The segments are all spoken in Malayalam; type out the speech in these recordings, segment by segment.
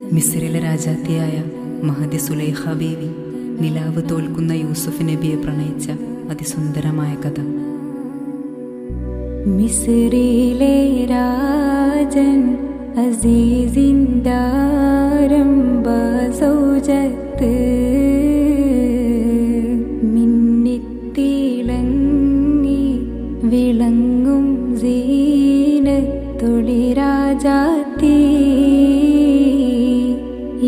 മിസ്രിലെ രാജാത്തിയായ മഹദി സുലൈഖ ബീവി നിലാവ് തോൽക്കുന്ന യൂസുഫ് നബിയെ പ്രണയിച്ച അതിസുന്ദരമായ കഥ. മിസ്രിലെ രാജൻ അസീസിന്ദാരംഭ സൗജത്ത് മിന്നിത്തിളങ്ങി വിളങ്ങും സീനത്തൊളി രാജാത്തി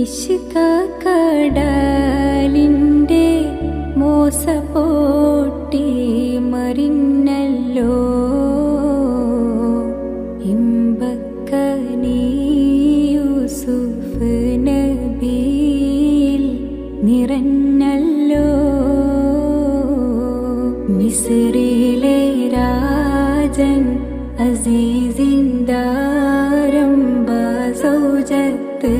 ഇഷ്ക കടലിൻ്റെ മോസപോട്ടി മറിഞ്ഞല്ലോ ഇമ്പക്കനീ യൂസുഫ് നബിയിൽ നിറഞ്ഞല്ലോ. മിസ്രിലെ രാജൻ അസീസിന്ദാരംഭ സൗജത്ത്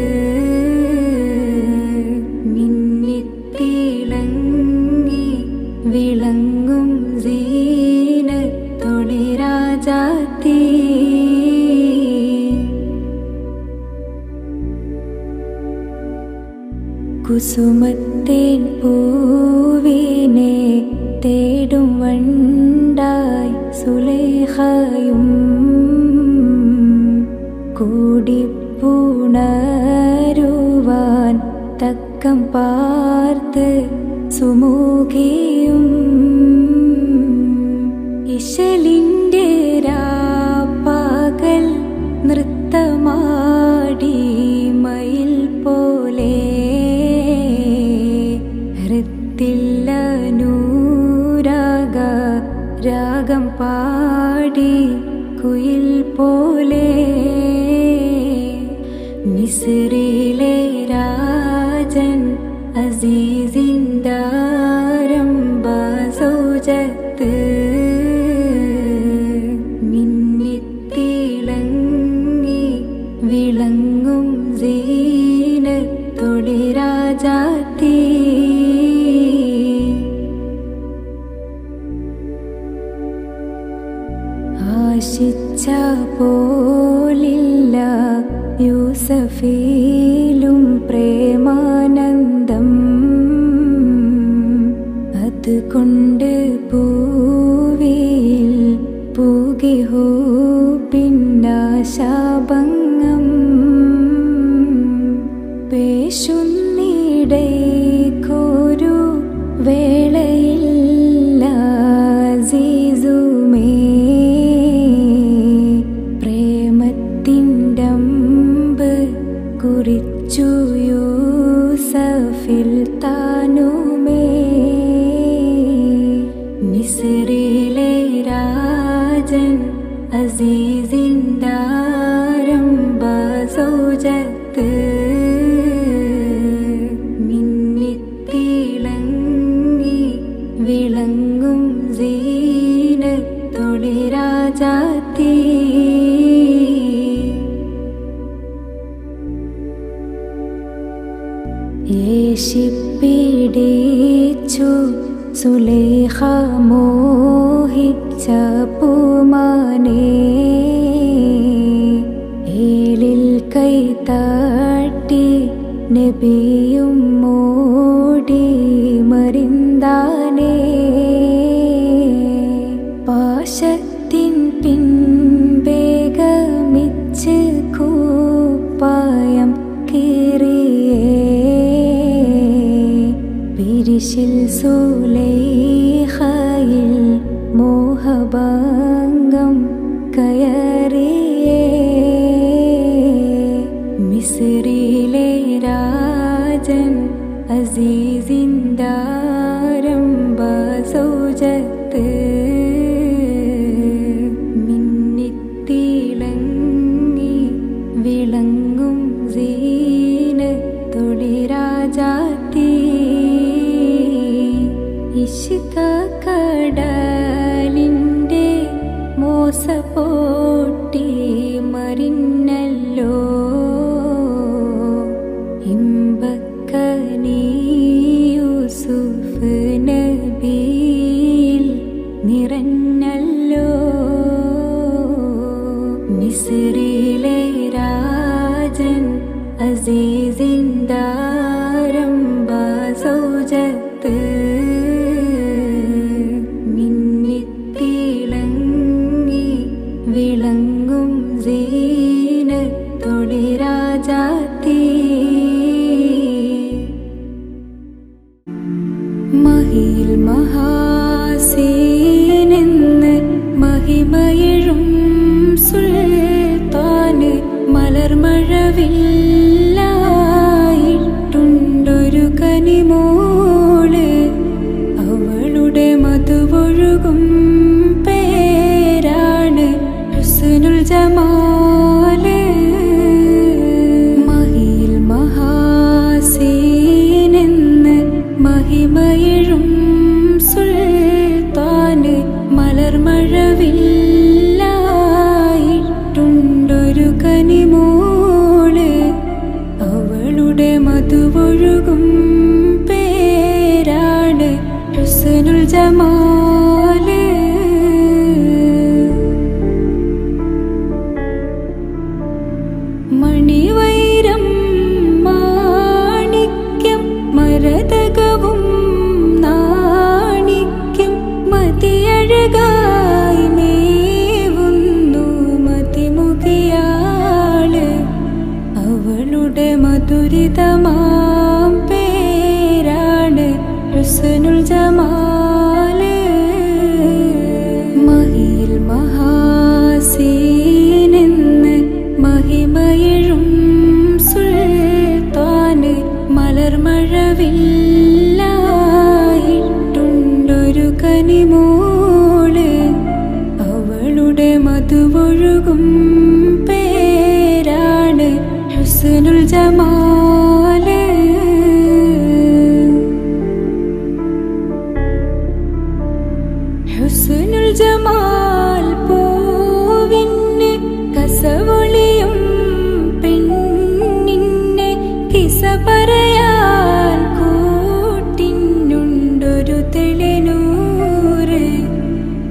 വിളങ്ങും സീനത്തൊളി രാജാത്തി കുസുമത്തേൻ പൂവിനെ തേടും വണ്ടായി സുലൈഖയും കൂടിപ്പുണരുവാൻ തക്കം പാർത്ത് സുമുഖിയും ഇശലിൻ്റെ രാപ്പകൽ നൃത്തമാടി മയിൽ പോലെ ഹൃത്തില്ലനൂരാഗ രാഗം പാടി കുയിൽ പോലെ. മിസ്രിലെ രാജൻ അസീസിന്ദാരംഭ സൗജത്ത് മിന്നിത്തിളങ്ങി വിളങ്ങും സീനത്തൊളി രാജാത്തി ആശിച്ച പോലില്ല യൂസഫിലും പ്രേമാനന്ദം അതുകൊണ്ട് പൂവിൽ പൂകിഹൂ പിന്നാശാഭംഗം പേശുന്നിടയ്ക്കൊരു വേളയില്ല അസീസുമേ പ്രേമത്തിൻ്റമ്പ് കുറിച്ചു യൂസഫിൽ താനുമേ. മിസ്രിലെ രാജൻ അസീസിന്ദാരംഭ സൗജത്ത് മിന്നിത്തിളങ്ങി വിളങ്ങും സീനത്തൊളി രാജാത്തി യേശിപ്പിടിച്ചു സുലൈഖ മോഹിച്ച പൂമാനെ ഏലിൽ കൈത്താട്ടി നബിയും മോടി മറിന്താനേ പാശത്തിൻ പിൻവേഗമിച്ച് കൂപ്പായം കീറിയേ പിരിശിൽ സുലൈഖയിൽ മോഹഭംഗം കയറിയേ. മിസ്രിലെ രാജൻ അസീസിന്ദാരംഭ സൗജത്ത് മിന്നിത്തിളങ്ങി വിളങ്ങും സീനത്തൊളി രാജാത്തി ഇഷ്ക കടലിൻ്റെ മോസപോട്ടി മറിഞ്ഞല്ലോ ഇമ്പക്കനീ യൂസുഫ് നബിയിൽ നിറഞ്ഞല്ലോ. മിസ്രിലെ രാജൻ അസീ സിന്ദാരംബ സൗജത്ത് മിന്നിത്തിളങ്ങി വിളങ്ങും സീനത്തൊളി രാജാത്തി മഹിയിൽ മഹാസീനെന്ന് മഹിമയഴും സുൽത്താന് മലർമഴവില്ലായിട്ടുണ്ടൊരു കനിമോള് അവളുടെ മധുവൊഴുകും പേരാണ് ഹുസ്നുൽ ജമാല് മഹിയിൽ മഹാസീനെന്ന് മഹിമയഴും സുൽത്താന് മലർമഴവില്ലായിട്ടുണ്ടൊരു കനിമോള് അവളുടെ മധുവൊഴുകും പേരാണ് ഹുസ്നുൽ ജമാല് മണിവൈരം മാണിക്യം മരതകവും നാണിക്യം മതിയഴകായി മേവുന്നു മതിമുഖിയാള് അവളുടെ മധുരിതമാം പേരാണ് ഹുസ്നുൽ ജമാല് മഹിയിൽ മഹാസീനെന്ന് മഹിമയഴും സുൽത്താന് മലർമഴവില്ലായിട്ടുണ്ടൊരു കനിമോള് അവളുടെ മധുവൊഴുകും പേരാണ് ഹുസ്നുൽ ജമാല് ഹുസ്നുൽ ജമാൽ പൂവിന് കസവൊളിയും പെണ്ണിന്നെ കിസ പറയാൻ കൂട്ടിനുണ്ടൊരു തെളിനൂറ്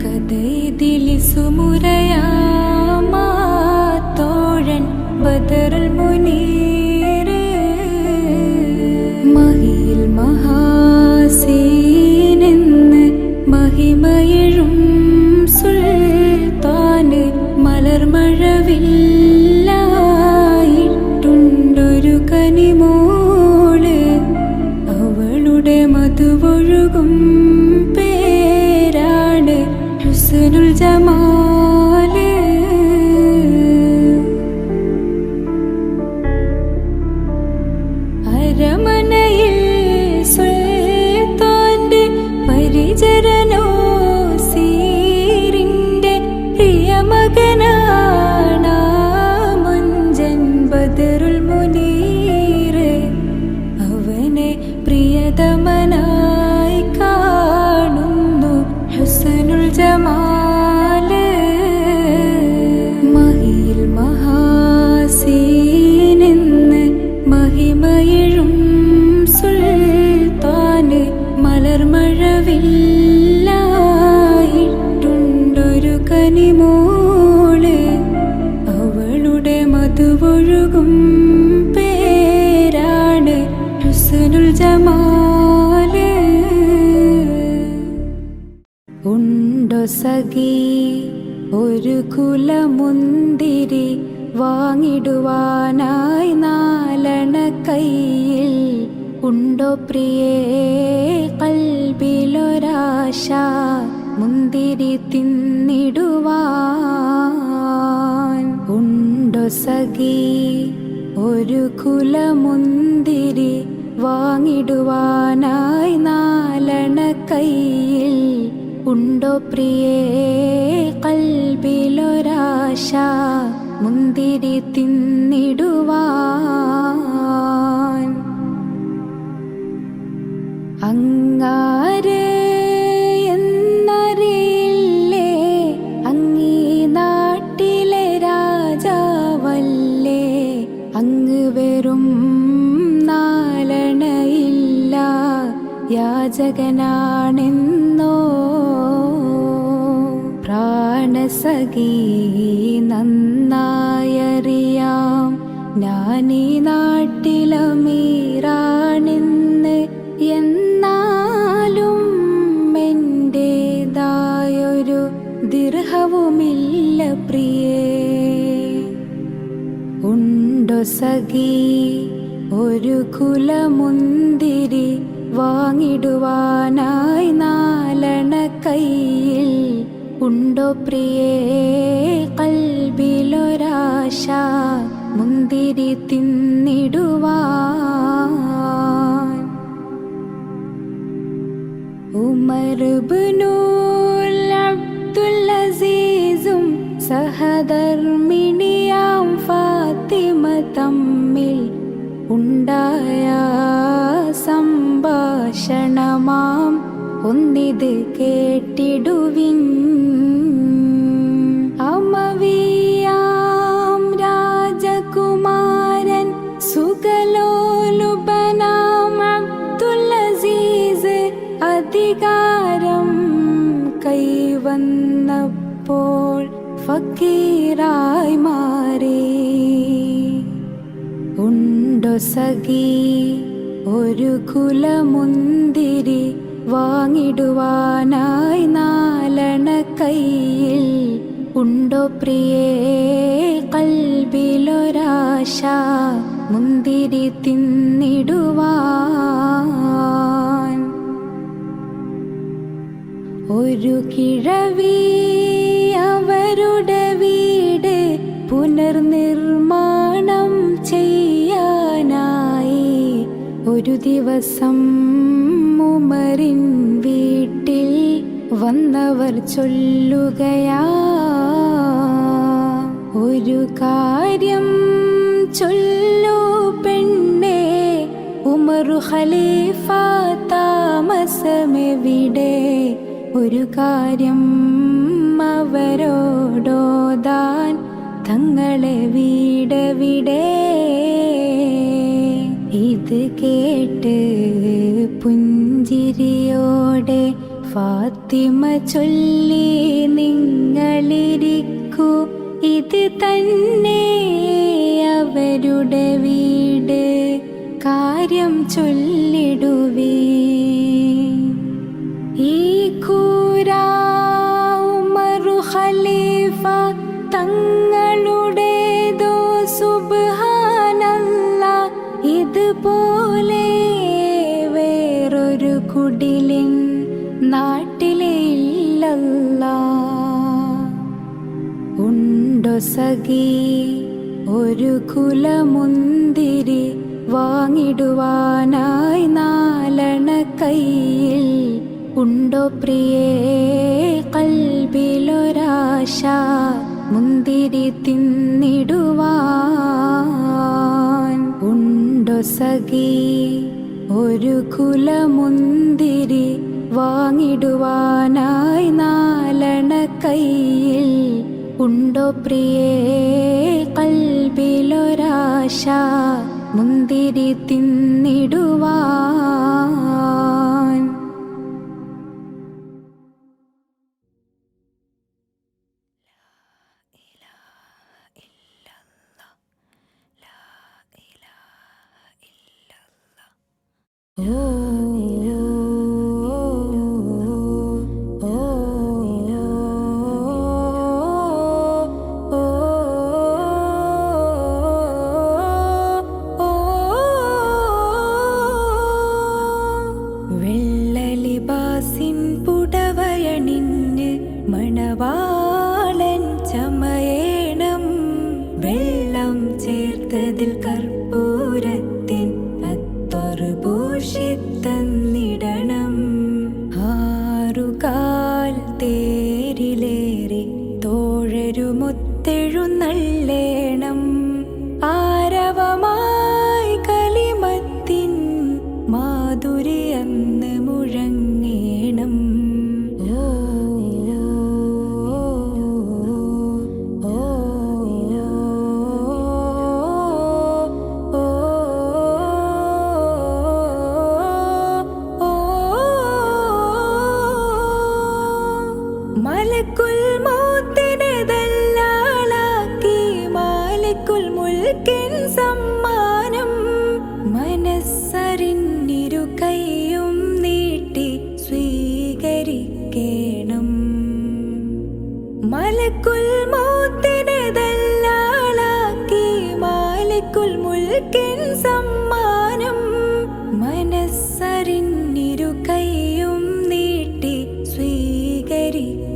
കഥയിതിലി സുമുരയാമാത്തോഴൻ ബദറുൽ മുനീറ് മഹിയിൽ മഹാസീനെന്ന് മഹിമയഴും സുൽത്താന് മലർമഴവില്ലായിട്ടുണ്ടൊരു കനിമോള് അവളുടെ മധുവൊഴുകും പേരാണ് ഹുസ്നുൽ ജമാല് അരമനയിൽ സുൽത്താന്റെ പരിചരനോ സീറിന്റെ പ്രിയമകനാണ് മുഞ്ചൻ ബദറുൽ മുനീറ് അവനെ പ്രിയതമനായി കാണുന്നു ഹുസ്നുൽ ജമാല് മഹിയിൽ മഹാസീനെന്ന് മഹിമയഴും സുൽത്താന് മലർമഴവില്ലായിട്ടുണ്ടൊരു കനിമോള് അവളുടെ മധുവൊഴുകും പേരാണ് ഹുസ്നുൽ ജമാല് ഉണ്ടോ സഖി ഒരു കുലമുന്തിരി വാങ്ങിടുവാനായി നാലണ കയ്യിൽ ഉണ്ടോ പ്രിയേ കൽബിലൊരാശ മുന്തിരി തിന്നിടുവാൻ ഉണ്ടോ സഖി ഒരു കുലമുന്തിരി വാങ്ങിടുവാനായി നാലണ കയ്യിൽ ഉണ്ടോ പ്രിയേ കൽബിലൊരാശ മുന്തിരി തിന്നിടുവാൻ അങ്ങാര് എന്നറിയില്ലേ അങ്ങീ നാട്ടിലെ രാജാവല്ലേ അങ്ങ് വെറും നാലണയില്ല യാചകനാണെന്നോ പ്രാണസഖി നന്നായറിയാം ഞാനീ നാട്ടിലമീറാണെന്ന് എന്നാലും എൻ്റേതായൊരു ദിർഹവുമില്ല പ്രിയേ. ഉണ്ടോ സഖി ഒരു കുലമുന്തിരി വാങ്ങിടുവാനായി 4 കൈയിൽ? ഉണ്ടോ പ്രിയേ കൽബിലൊരാശ മുന്തിരി തിന്നിടുവാൻ? ഉമർ ഇബ്നുൽ അബ്ദുൽ അസീസും സഹധർമ്മിണിയാം ഫാത്തിമ തമ്മിൽ ഉണ്ടായ സംഭാഷണമാം ഒന്നിത് കേട്ടിടുവിൻ. അമവിയാം രാജകുമാരൻ സുഖലോലുപനാം അബ്ദുൽ അസീസ് അധികാരം കൈവന്നപ്പോൾ ഫക്കീറായി മാറി. ഉണ്ടോ സഖി ഒരു കുലമുന്തിരി വാങ്ങിടുവാനായി 4 കൈയിൽ? ഉണ്ടോ പ്രിയേ കൽബിലൊരാശ മുന്തിരി തിന്നിടുവാൻ? ഒരു കിഴവി അവരുടെ വീട് പുനർനിർമ്മാണം ചെയ്യാനായി ഒരു ദിവസം ഉമറിൻ വീട്ടിൽ വന്നവർ ചൊല്ലുകയാ, ഒരു കാര്യം ചൊല്ലു പെണ്ണേ, ഉമറു ഖലീഫ താമസമെവിടെ? ഒരു കാര്യം അവരോടോതാൻ തങ്ങളെ വീടെവിടെ? ഇത് കേട്ട് പുഞ്ചിരിയോടെ ഫാത്തിമ ചൊല്ലി, നിങ്ങളിരിക്കൂ, ഇത് തന്നെ അവരുടെ വീട്, കാര്യം ചൊല്ലിടുവീൻ. ഈ കൂര ഉമറു ഖലീഫ തങ്ങളുടേതോ സുബ്ഹാനല്ലാഹ്, ഇതുപോലെ വേറൊരു കുടിലിൻ നാട്ടിലെ ഇല്ലല്ലാഹ്. ഉണ്ടോ സഖി ഒരു കുലമുന്തിരി വാങ്ങിടുവാനായി 4 കൈയിൽ? ഉണ്ടോ പ്രിയേ കൽബിലൊരാശ മുന്തിരി തിന്നിടുവാൻ? ഉണ്ടോ സഖി ഒരു കുലമുന്തിരി വാങ്ങിടുവാനായി 4 കൈയിൽ? ഉണ്ടോ പ്രിയേ കൽബിലൊരാശ മുന്തിരി തിന്നിടുവാൻ? സമ്മാനം. മനസ്സറിഞ്ഞിരു കൈയും നീട്ടി സ്വീകരിക്കേണം.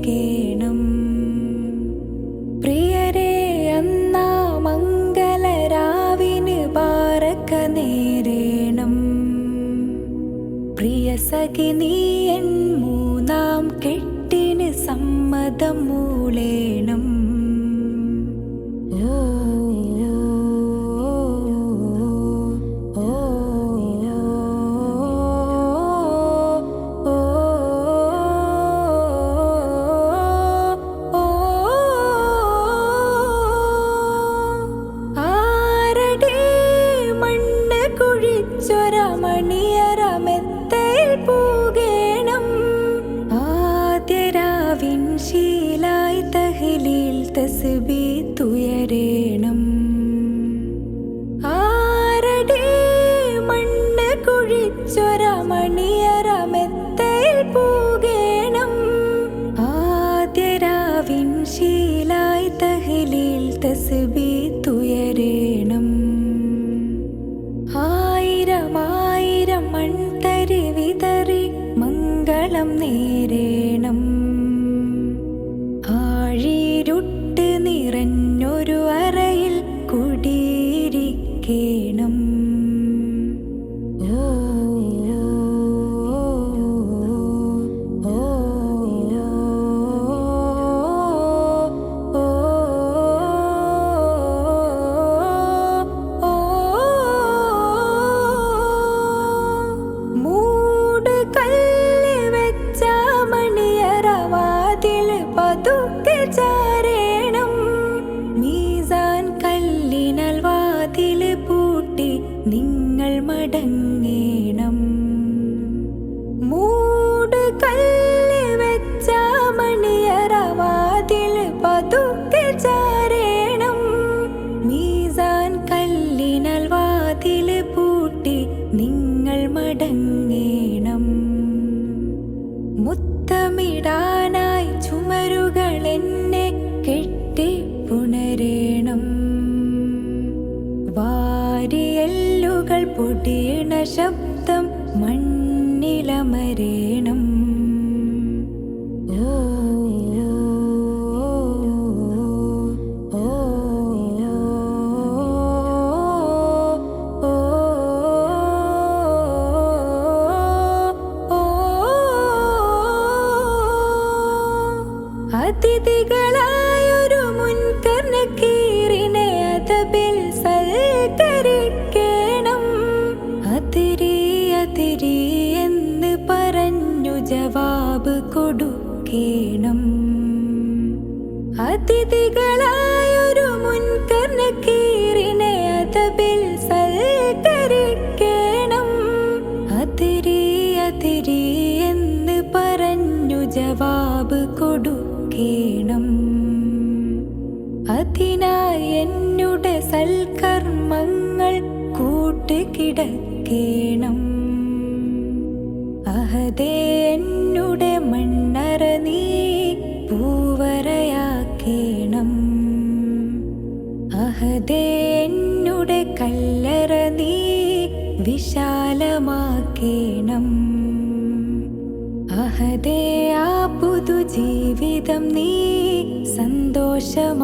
പ്രിയരെ, അന്നാ മംഗളരാവിന് ബാരക്ക നേരേണം. പ്രിയ സഖി, നീ എൻ മൂന്നാം കെട്ടിന് സമ്മതം മൂളേണം. ഓ ഓ ആരടി മണ്ണ് കുഴിച്ചൊര മണിയറമെത്തയിൽ പൂകേണം. ആദ്യരാവിൻ ശീലായി തഹ്ലീൽ തസ്ബീഹ് ഉയരേണം. ആരടി മണ്ണ് കുഴിച്ചൊര മണിയറമെത്തയിൽ പൂകേണം. ആദ്യരാവിൻ ശീലായി തഹ്ലീൽ തസ്ബീഹ് ഉയരേണം. ആയിരം ആയിരം മൺതരി വിതറി മംഗളം നേരേണം. ആഴിരുട്ട് നിറഞ്ഞൊരു അറയിൽ കുടിയിരിക്കേണം. ഓ ഓ മൂട് കല്ല് വെച്ച മണിയറവാതിൽ പതുക്കെ ചാരേണം. മീസാൻ കല്ലിനാൽ വാതിൽ പൂട്ടി നിങ്ങൾ മടങ്ങേണം. മൂട് കല്ല് വെച്ച മണിയറവാതിൽ പതുക്കെ ചാരേണം. മീസാൻ കല്ലിനാൽ വാതിൽ പൂട്ടി നിങ്ങൾ മടങ്ങേണം. മുത്തമിടാനായി ചുമരുകൾ എന്നെ കെട്ടിപ്പുണരേണം. വാരിയെല്ലുകൾ പൊടിയണ ശബ്ദം മണ്ണിലമരേണം. ഓ ഓ അതിഥികളായൊരു മുൻകർ നക്കീറിനെ അദബിൽ സൽക്കരിക്കേണം. അതിരി അതിരി എന്ന് പറഞ്ഞു ജവാബ് കൊടുക്കേണം. അതിഥികളായൊരു മുൻകർ നക്കീറിനെ അദബിൽ സൽക്കരിക്കേണം. അതിരി അതിരി എന്ന് പറഞ്ഞു ജവാബ് കൊടുക്കേണം. അതിനായി എന്നുടെ സൽക്കർമ്മങ്ങൾ കൂട്ടുകിടക്കേണം. അഹദേ, എന്നുടെ മണ്ണറ നീ പൂവരയാക്കേണം. അഹദേ, എന്നുടെ കല്ലറ നീ വിശാലമാക്കേണം. അഹദേ, ആ പുതുജീവിതം നീ സന്തോഷമാക്കേണം.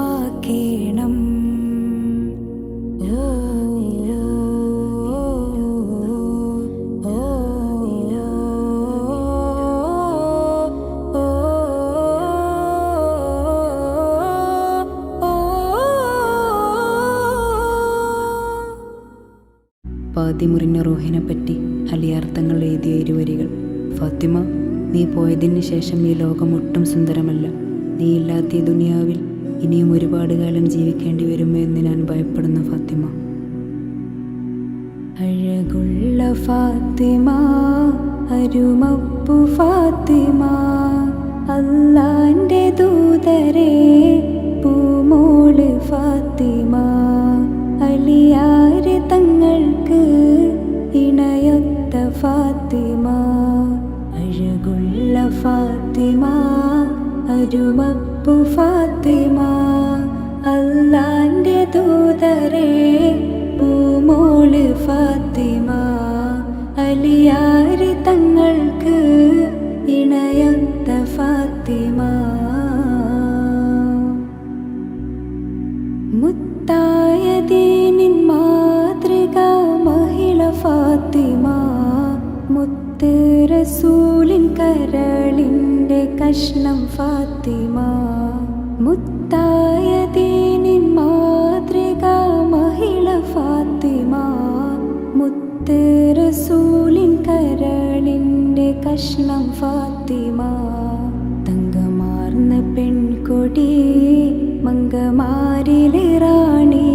ഓ ഓ പാതിമുറിഞ്ഞ റൂഹിനെ പറ്റി അലിയാർത്ഥങ്ങൾ എഴുതിയ ഇരുവരികൾ. ഫാത്തിമ, നീ പോയതിന് ശേഷം ഈ ലോകം ഒട്ടും സുന്ദരമല്ല. നീ ഇല്ലാത്ത ഈ ദുനിയാവിൽ ഇനിയും ഒരുപാട് കാലം ജീവിക്കേണ്ടി വരുമോ എന്ന് ഞാൻ ഭയപ്പെടുന്നു ഫാത്തിമ. അഴകുള്ള ഫാത്തിമ, അരുമപ്പു ഫാത്തിമ, അല്ലാന്റെ ദൂതരെ പൂമോള് ഫാത്തിമ, അലിയാര് തങ്ങൾക്ക് ഇണയൊത്ത ഫാത്തിമ. അഴകുള്ള ഫാത്തിമ, അരുമപ്പു ഫാത്തിമ, അല്ലാന്റെ ദൂതരെ പൂമോള് ഫാത്തിമ അലിയാർ തങ്ങൾക്ക് ഇണയൊത്ത ഫാത്തിമ മുത്തായ ദീനിൻ മാതൃക മഹിള ഫാത്തിമ മുത്ത് റസൂലിൻ കരളിൻ്റെ കഷ്ണം ഫാത്തിമ മുത്തായ ദീനിൻ മാതൃക മഹിള ഫാത്തിമ മുത്ത് റസൂലിൻ കരളിൻ്റെ കഷ്ണം ഫാത്തിമ തങ്കമാർന്ന പെൺകൊടി മങ്കമാരിലെ റാണി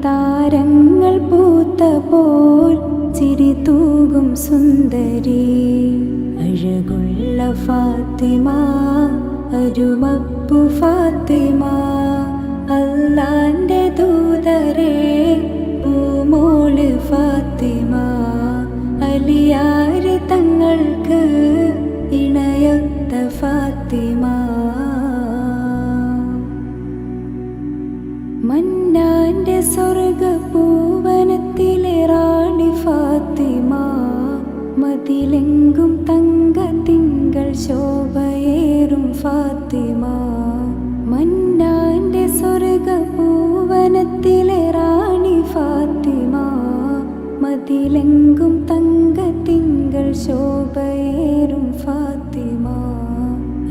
താരങ്ങൾ പൂത്ത പോൽ ചിരി തൂകും സുന്ദരി അഴകുള്ള ഫാത്തിമ അരുമപ്പു ഫാത്തിമ അല്ലാന്റെ ദൂതരെ പൂമോള് ഫാത്തിമ അലിയാർ തങ്ങൾക്ക് ഇണയൊത്ത ഫാത്തിമ മന്നാന്റെ സ്വർഗപൂവനത്തിലെ റാണി ഫാത്തിമ മതിലെങ്കും തങ്ക തിങ്കൾ ശോഭയേറും ഫാത്തിമ മന്നാന്റെ സ്വർഗപൂവനത്തിലെ റാണി ഫാത്തിമ മതിലെങ്കും തങ്ക തിങ്കൾ ശോഭയേറും ഫാത്തിമ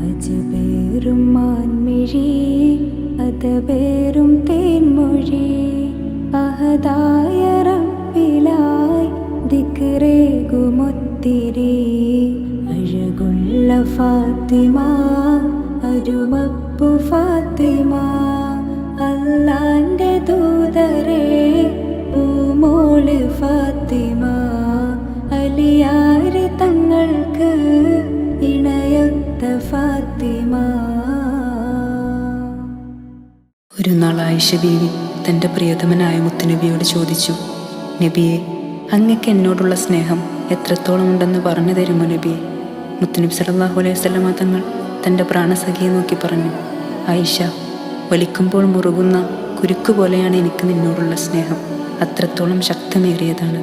അജബേറും മാൻമിഴി അതബേറും തേൻമൊഴി അഹദായ റബ്ബിലായി ദിക്റേകുമൊത്തിരി അഴകുള്ള ഫാത്തിമ അരുമപ്പു ഫാത്തിമ അല്ലാന്റെ ദൂതരെ പൂമോള് ഫാത്തിമ അലിയാർ തങ്ങൾക്ക് ഇണയൊത്ത ഫാത്തിമ. ഒരു നാൾ ആയിഷ ബീവി തൻ്റെ പ്രിയതമനായ മുത്തുനബിയോട് ചോദിച്ചു, നബിയെ, അങ്ങക്ക് എന്നോടുള്ള സ്നേഹം എത്രത്തോളം ഉണ്ടെന്ന് പറഞ്ഞു തരുമോ നബിയെ? മുത്തുനബി സല്ലല്ലാഹു അലൈഹി വസല്ലമ തങ്ങൾ തൻ്റെ പ്രാണസഖിയെ നോക്കി പറഞ്ഞു, ആയിഷ, വലിക്കുമ്പോൾ മുറുകുന്ന കുരുക്ക് പോലെയാണ് എനിക്ക് നിന്നോടുള്ള സ്നേഹം. അത്രത്തോളം ശക്തമേറിയതാണ്.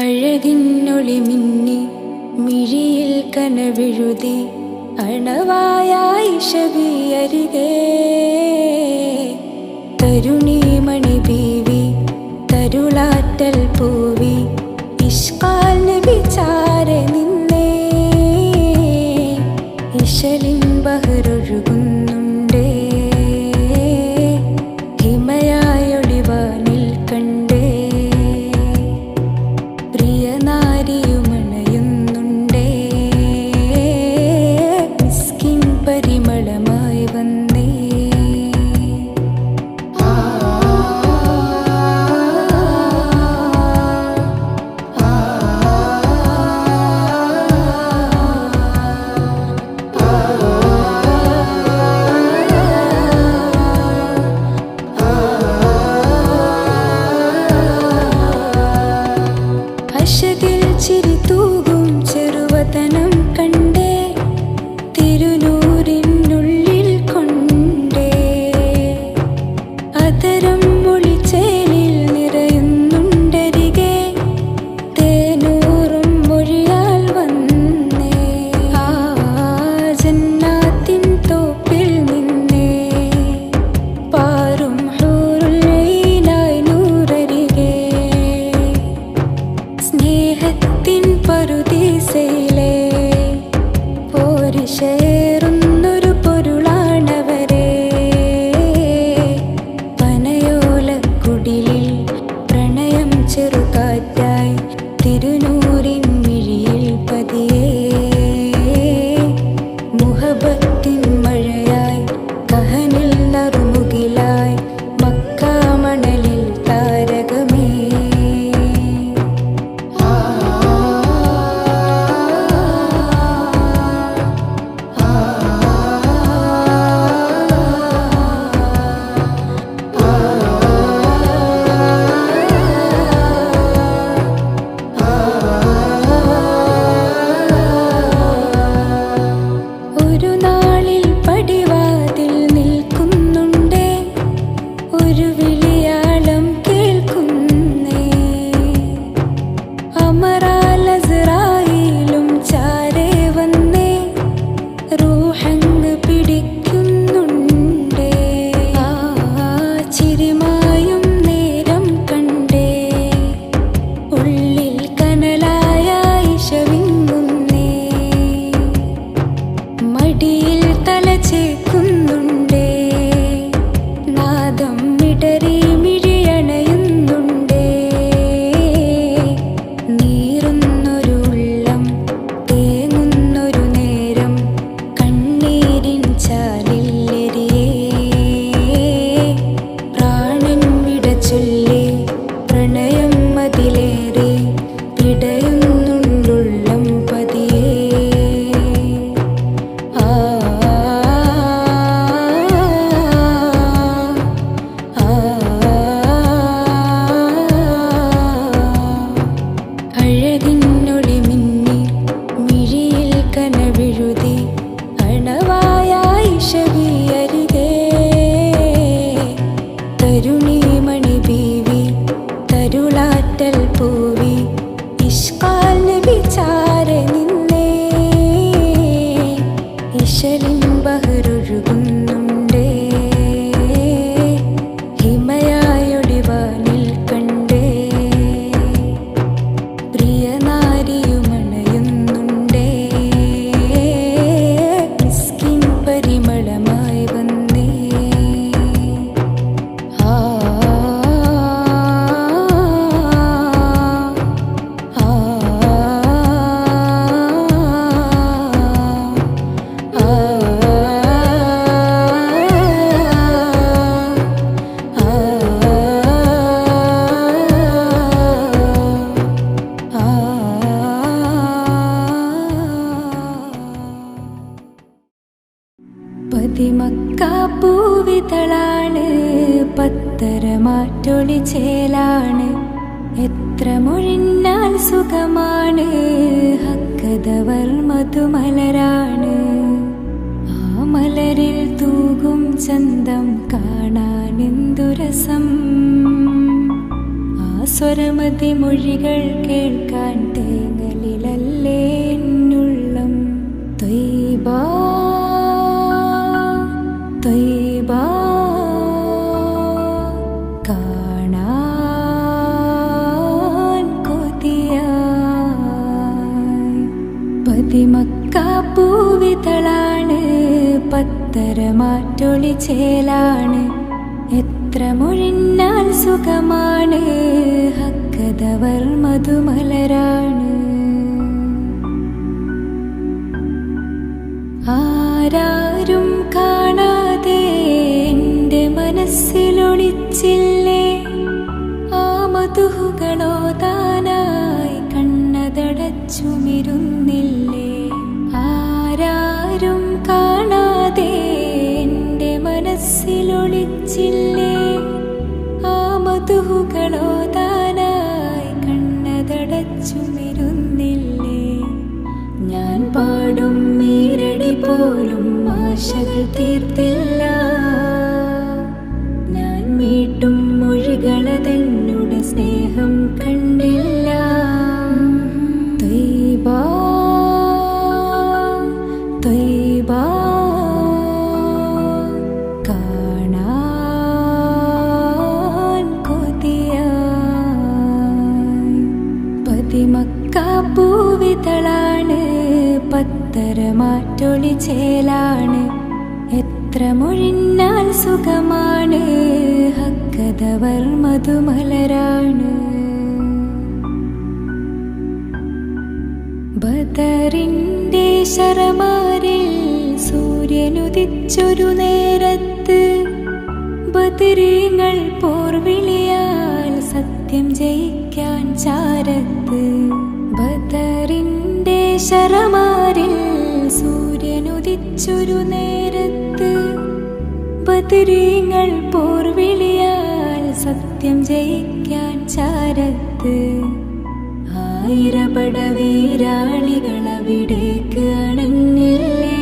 അഴകിന്നൊളി മിന്നി മിഴിയിൽ കനവിഴുതി അണവായ ആയിഷബി അരികെ തരുണീമണി ബീവി തരുളാറ്റൽ പൂവി ഇഷ്കാൽ നബി ചാരെ നിന്നേ ഇശലിൻ ബഹറൊഴുകുന്നുണ്ടേ ഹിമയായൊളിവാനിൽ കണ്ടേ പ്രിയനാരിയുമണയുന്നുണ്ടേ മിസ്കിൻ പരിമളമായി വന്നേ പത്തരമാറ്റൊളി ചേലാണ്. എത്ര മൊഴിഞ്ഞാൽ സുഖമാണ്, ഹക്കതവർ മധുമലരാണ്. ആ മലരിൽ തൂകും ചന്തം കാണാൻ എന്തു രസം. ആ സ്വരമതി മൊഴികൾ കേൾക്കാൻ തേങ്ങലിലല്ലേ എന്നുള്ളം. ത്വയ്ബാ ത്വയ്ബാ കാണാൻ കൊതിയായി. പതിമക്കാ പൂവിതളാണ്, പത്തരമാറ്റൊളി ചേലാണ്. എത്ര മൊഴിഞ്ഞാൽ സുഖമാണ്, ഹക്കതവർ മധുമലരാണ്. ആരാരും കാണാതെ എൻ്റെ മനസ്സിലൊളിച്ചില്ലേ, ആ മധുഹുകളോതാനായി കണ്ണതടച്ചുമിരുന്നില്ലേ. ആരാരും കാണാതെ എൻ്റെ മനസ്സിലൊളിച്ചില്ലേ, ആ മധുഹുകളോതാനായി കണ്ണതടച്ചുമിരുന്നില്ലേ. ഞാൻ പാടും മീരടി പോലും ആശകൾ തീർത്തില്ല, ഞാൻ മീട്ടും മൊഴികളതെന്നുടെ സ്നേഹം കണ്ടില്ല. ത്വയ്ബാ ത്വയ്ബാ കാണാൻ കൊതിയായി. പതിമക്കാ പൂവിതളാണ്, പത്തരമാറ്റൊളി ചേലാണ്. എത്ര മൊഴിഞ്ഞാൽ സുഖമാണ്, ഹക്കതവർ മധുമലരാണ്. ബദറിൻ്റെ ശരമാരിൽ സൂര്യനുദിച്ചൊരു നേരത്ത്, ബദരീങ്ങൾ പോർവിളിയാൽ സത്യം ജയിക്കാൻ ചാരത്ത്. ബദറിൻ്റെ ശരമാരിൽ സൂര്യനുദിച്ചൊരു നേരത്ത്, ബദരീങ്ങൾ പോർവിളിയാൽ സത്യം ജയിക്കാൻ ചാരത്ത്. ആയിരപട വീരാളികളവിടേക്ക് അണഞ്ഞില്ലേ,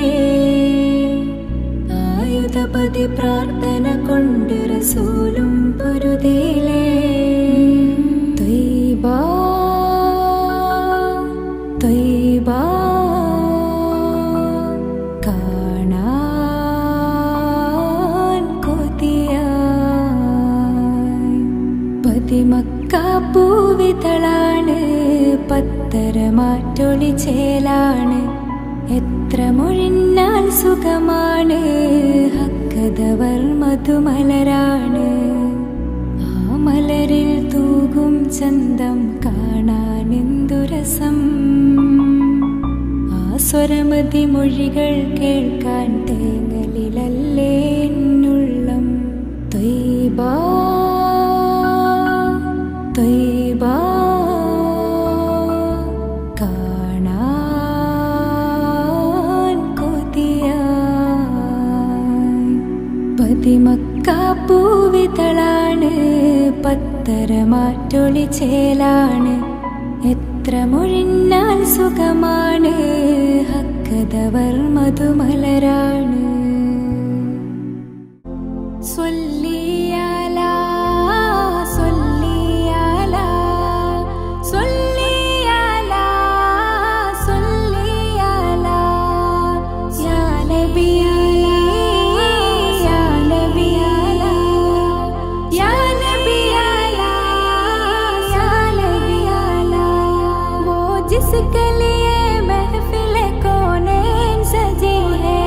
ആയുധപതി പ്രാർത്ഥന കൊണ്ട് റസൂലും പൊരുതിയില്ലേ. ത്വയ്ബാ ത്വയ്ബാ കാണാൻ കൊതിയായി. പതിമക്കാ പൂവിതളാണ്, പത്തരമാറ്റൊളി ചേലാണ്. എത്ര മൊഴിഞ്ഞാൽ സുഖമാണ്, ഹക്കതവർ മധുമലരാണ്. ആ മലരിൽ തൂകും ചന്തം കാണാൻ എന്തു രസം. ആ സ്വരമതി മൊഴികൾ കേൾക്കാൻ തേങ്ങലിലല്ലേ എന്നുള്ളം. ത്വയ്ബാ ത്വയ്ബാ കാണാൻ കൊതിയായി. പതിമക്കാ പൂവിതളാണ്, പത്തരമാറ്റൊളി ചേലാണ്. എത്ര മൊഴിഞ്ഞാൽ സുഖമാണ്, ഹക്കതവർ മധുമലരാണ്. സ്വല്ലിയാലാ സ്വല്ലിയാലാ സ്വല്ലിയാലാ സ്വല്ലിയാലാ യാ നബിയാലാ യാ നബിയാലാ യാ നബിയാലാ യാ നബിയാലാ. वो जिसके लिए महफिल कौनैन सजी है,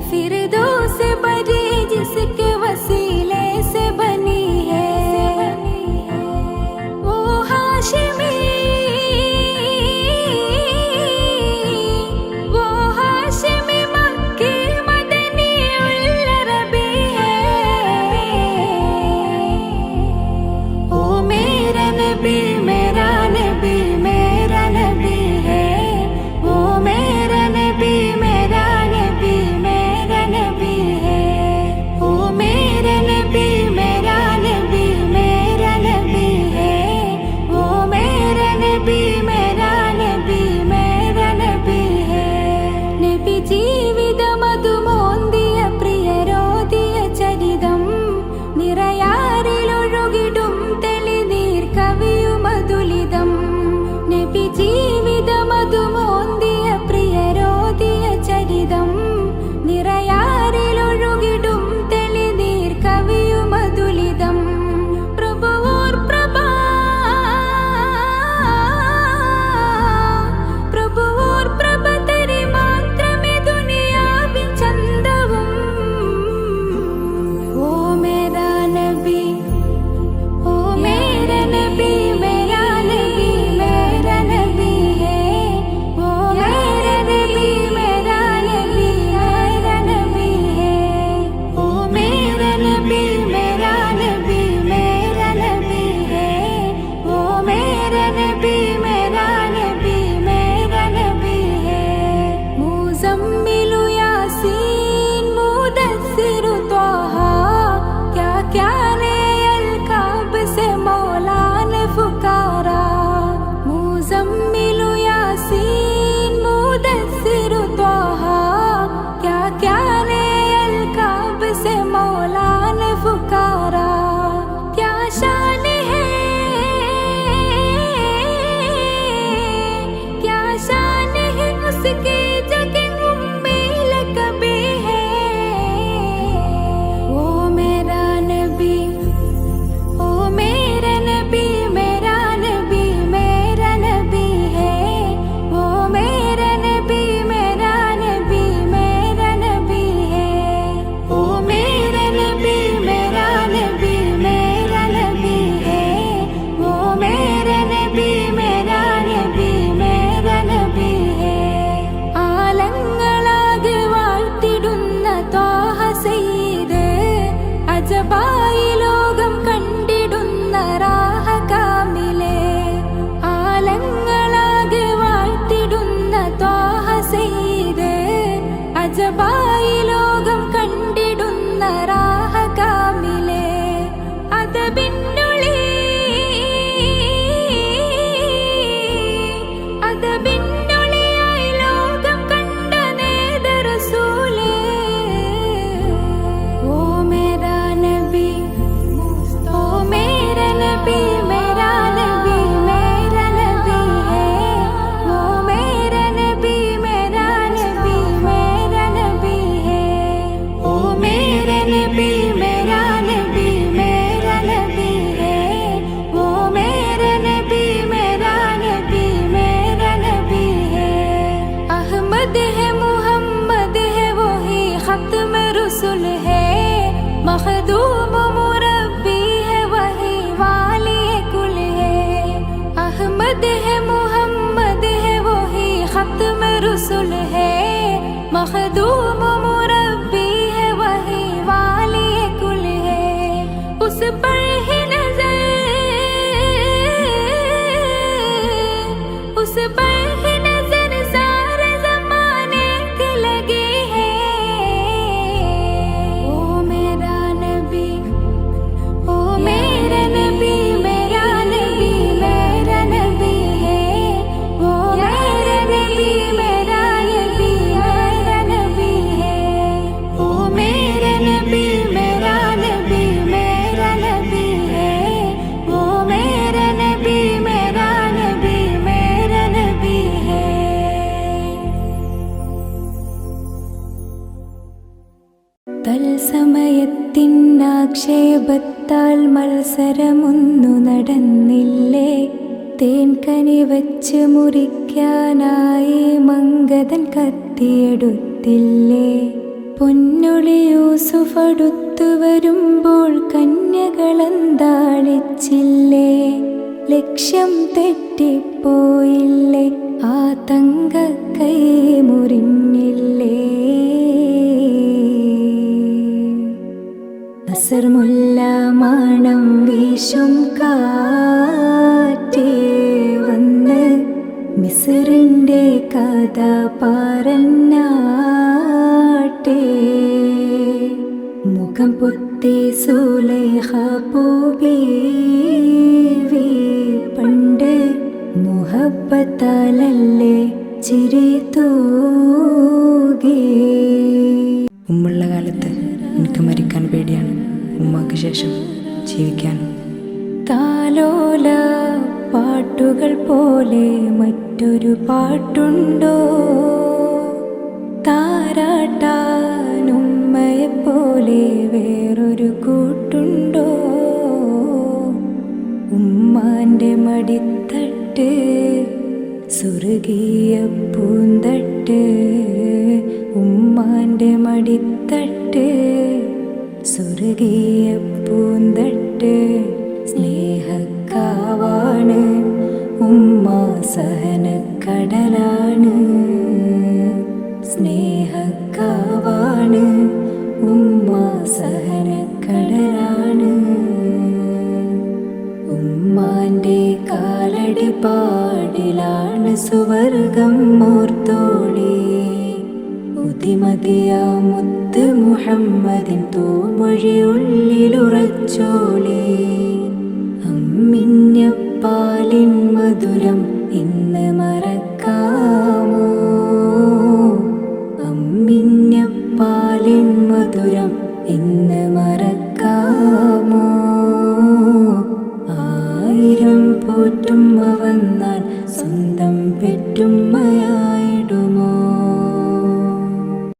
फिरदौस रुसुल है, मखदूम मुरब्बी है वही वाली कुल है। अहमद है मोहम्मद है वही खत्म रुसुल है, मखदूम मुरब्बी है वही वाली कुल है। उस पर ही नजर, उस पर ही नजर सारे जमाने की लगी है। ओ मेरा नबी, ओ मेरा नबी, मेरा नबी, मेरा नबी है। ओ मेरा नबी, मेरा नबी, मेरा नबी है। ओ मेरा नबी, मेरा नबी, मेरा नबी है। ओ मेरा नबी, मेरा नबी, मेरा नबी है। തൽസമയത്തിനാക്ഷേപത്താൽ മത്സരമൊന്നു നടന്നില്ലേ, തേൻകനി വച്ച് മുറിക്കാനായി മംഗതൻ കത്തിയെടുത്തില്ലേ. പൊന്നൊളി യൂസുഫ് അടുത്തു വരുമ്പോൾ കന്യകളന്താളിച്ചില്ലേ. ലക്ഷ്യം തെറ്റിപ്പോയില്ലേ, ആ തങ്കക്കൈ മുറിഞ്ഞില്ലേ. നസർമുല്ല മണം വീശും കാറ്റേ വന്ന് മിസ്റിന്റെ കഥ പറഞ്ഞാട്ടേ. മുഖം പൊത്തി സുലൈഖ പൂബീവി പണ്ട് മുഹബ്ബത്താലല്ലേ ചിരി തൂകി. ഉമ്മുള്ള കാലത്ത് എനിക്ക് മരിക്കാൻ പേടിയാണ്, ഉമ്മാക്ക് ശേഷം ജീവിക്കാനും. താലോല പാട്ടുകൾ പോലെ മറ്റൊരു പാട്ടുണ്ടോ, താരാട്ടാനുമ്മയെപ്പോലെ വേറൊരു കൂട്ടുണ്ടോ. ഉമ്മാന്റെ മടിത്തട്ട് സ്വർഗീയ പൂന്തട്ട്, ഉമ്മാന്റെ മടിത്തട്ട് സ്വർഗീയ പൂന്തട്ട്. സ്നേഹക്കാവാണ് ഉമ്മ, സഹനക്കടലാണ്. സ്നേഹക്കാവാണ് ഉമ്മ, സഹനക്കടലാണ്. ഉമ്മാന്റെ കാലടി പാടിലാണ് സുവർഗം മോർത്തോളി. ഉതിമതിയ മുത്ത് മുഹമ്മദിൻ തൂമൊഴി ഉള്ളിലുറച്ചോളി. അമ്മിഞ്ഞപ്പാലിൻ മധുരം ഇന്ന് മറക്കാമോ, അമ്മിഞ്ഞപ്പാലിൻ മധുരം ഇന്ന് മറക്കാമോ. ആയിരം പോറ്റുമ്മ വന്നാൽ സ്വന്തം പെറ്റുമ്മയായിടുമോ.